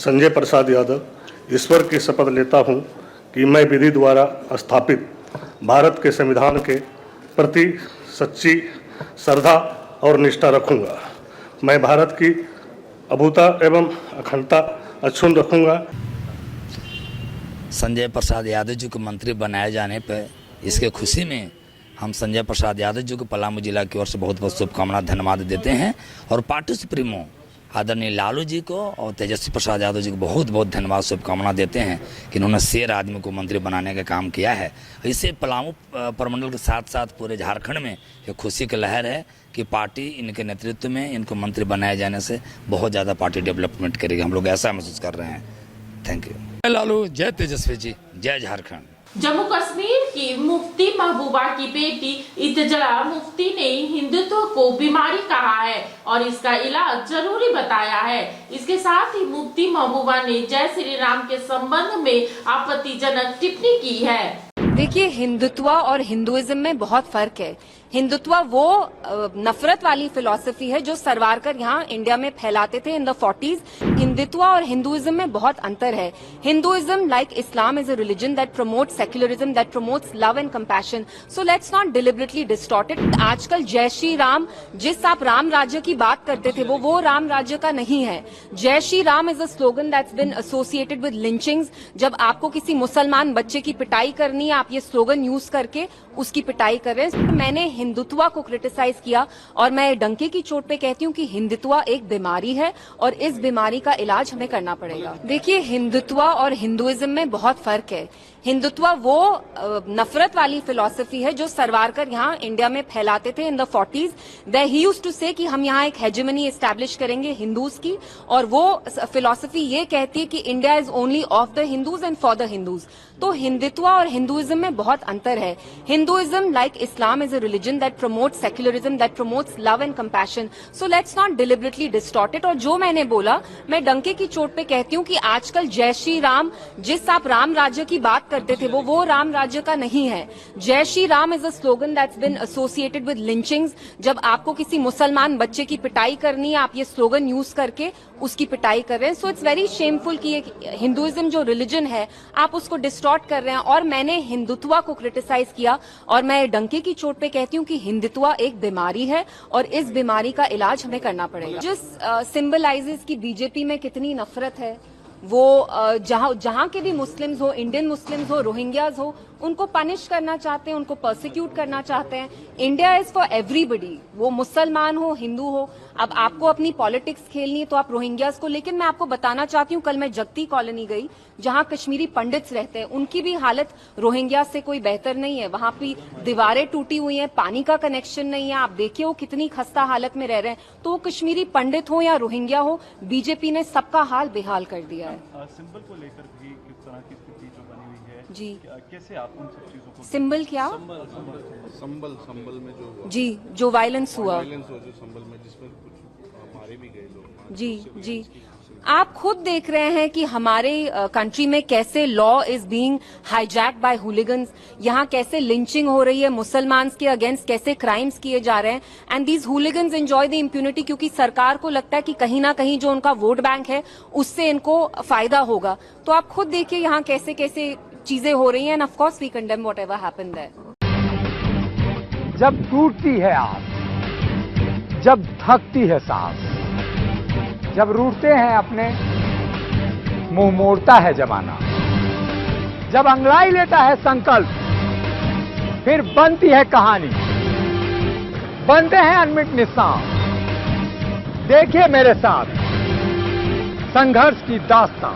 संजय प्रसाद यादव जी को मंत्री बनाए जाने पर इसके खुशी में हम संजय प्रसाद यादव जी को पलामू जिला की ओर से बहुत बहुत शुभकामनाएं धन्यवाद देते हैं और पार्टी सुप्रीमो आदरणीय लालू जी को और तेजस्वी प्रसाद यादव जी को बहुत बहुत धन्यवाद शुभकामनाएं देते हैं कि इन्होंने शेर आदमी को मंत्री बनाने का काम किया है। इससे पलामू प्रमंडल के साथ साथ पूरे झारखंड में एक खुशी की लहर है कि पार्टी इनके नेतृत्व में इनको मंत्री बनाए जाने से बहुत ज़्यादा पार्टी डेवलपमेंट करेगी। हम लोग ऐसा महसूस कर रहे हैं। Thank you. जय लालू, जय तेजस्वी जी, जय झारखंड। जम्मू कश्मीर की मुफ्ती महबूबा की बेटी इत्तजा मुफ्ती ने हिंदुत्व को बीमारी कहा है और इसका इलाज जरूरी बताया है। इसके साथ ही मुफ्ती महबूबा ने जय श्री राम के संबंध में आपत्तिजनक टिप्पणी की है। देखिए, हिंदुत्व और हिंदुइज्म में बहुत फर्क है। हिंदुत्व वो नफरत वाली फिलॉसफी है जो सरवारकर यहाँ इंडिया में फैलाते थे इन द 40s। हिंदुत्व और हिंदुइज्म में बहुत अंतर है। Hinduism like Islam is a religion that promotes secularism, that promotes love and compassion. So let's not deliberately distort it. आजकल जय श्री राम, जिस आप राम राज्य की बात करते थे वो राम राज्य का नहीं है। जय Shri Ram is a slogan that's bin associated with lynchings. जब आपको किसी मुसलमान बच्चे की पिटाई करनी है, आप ये स्लोगन यूज करके उसकी पिटाई कर रहे हैं। मैंने हिंदुत्व को क्रिटिसाइज किया और मैं डंके की चोट पे कहती हूँ कि हिंदुत्व एक बीमारी है और इस बीमारी का इलाज हमें करना पड़ेगा। देखिए, हिंदुत्व और हिंदुइज्म में बहुत फर्क है। हिंदुत्व वो नफरत वाली फिलॉसफी है जो सरवारकर यहाँ इंडिया में फैलाते थे in the 40s। He used to say कि हम यहाँ एक हेजेमनी एस्टैब्लिश करेंगे हिंदूज की, और वो फिलॉसफी ये कहती है कि India is only of the Hindus and for the Hindus. तो हिंदुत्व और हिंदुइज्म में बहुत अंतर है। Hinduism like Islam is a religion that promotes secularism, that promotes love and compassion. So let's not deliberately distort it. और जो मैंने बोला, मैं डंके की चोट पे कहती हूँ कि आजकल जय श्री राम, जिस आप राम राज्य की बात करते थे वो राम राज्य का नहीं है। जय Shri Ram is a slogan that's bin associated with lynchings. जब आपको किसी मुसलमान बच्चे की पिटाई करनी है, आप ये स्लोगन यूज करके उसकी पिटाई कर रहे हैं। सो इट्स वेरी शेमफुल कि हिंदुइज्म जो रिलीजन है आप उसको डिस्टॉर्ट कर रहे हैं। और मैंने हिंदुत्व को क्रिटिसाइज किया और मैं डंके की चोट पे कहती हूँ कि हिंदुत्व एक बीमारी है और इस बीमारी का इलाज हमें करना पड़ेगा। जिस सिंबलाइजेस की बीजेपी में कितनी नफरत है, वो जहां के भी मुस्लिम्स हो, इंडियन मुस्लिम्स हो, रोहिंग्याज हो, उनको पनिश करना चाहते हैं, उनको परसिक्यूट करना चाहते हैं। इंडिया इज फॉर एवरीबडी, वो मुसलमान हो, हिंदू हो। अब आपको अपनी पॉलिटिक्स खेलनी है तो आप रोहिंग्याज को, लेकिन मैं आपको बताना चाहती हूँ, कल मैं जगती कॉलोनी गई जहां कश्मीरी पंडित्स रहते हैं, उनकी भी हालत रोहिंग्याज से कोई बेहतर नहीं है। वहां पे दीवारें टूटी हुई हैं, पानी का कनेक्शन नहीं है। आप देखिए वो कितनी खस्ता हालत में रह रहे हैं। तो कश्मीरी पंडित हो या रोहिंग्या हो, बीजेपी ने सबका हाल बेहाल कर दिया है। सिंबल को लेकर भी किस तरह की स्थिति जो बनी हुई है जी, कैसे आप उन सब चीजों को? सिंबल क्या? संबल में जो वायलेंस हुआ, जो संबल में जिसमें कुछ मारे भी गए लोग। जी, आप खुद देख रहे हैं कि हमारे कंट्री में कैसे law is being hijacked by hooligans. यहाँ कैसे लिंचिंग हो रही है, मुसलमान के अगेंस्ट कैसे क्राइम्स किए जा रहे हैं। And these hooligans enjoy the impunity, क्योंकि सरकार को लगता है कि कहीं ना कहीं जो उनका वोट बैंक है उससे इनको फायदा होगा। तो आप खुद देखिए यहाँ कैसे कैसे चीजें हो रही हैं। And of course we condemn whatever happened there. जब टूटती है आस, जब थकती है सांस, जब रूठते हैं अपने, मुंह मोड़ता है जमाना, जब अंगड़ाई लेता है संकल्प, फिर बनती है कहानी, बनते हैं अनमिट निशान। देखिए मेरे साथ संघर्ष की दास्तां।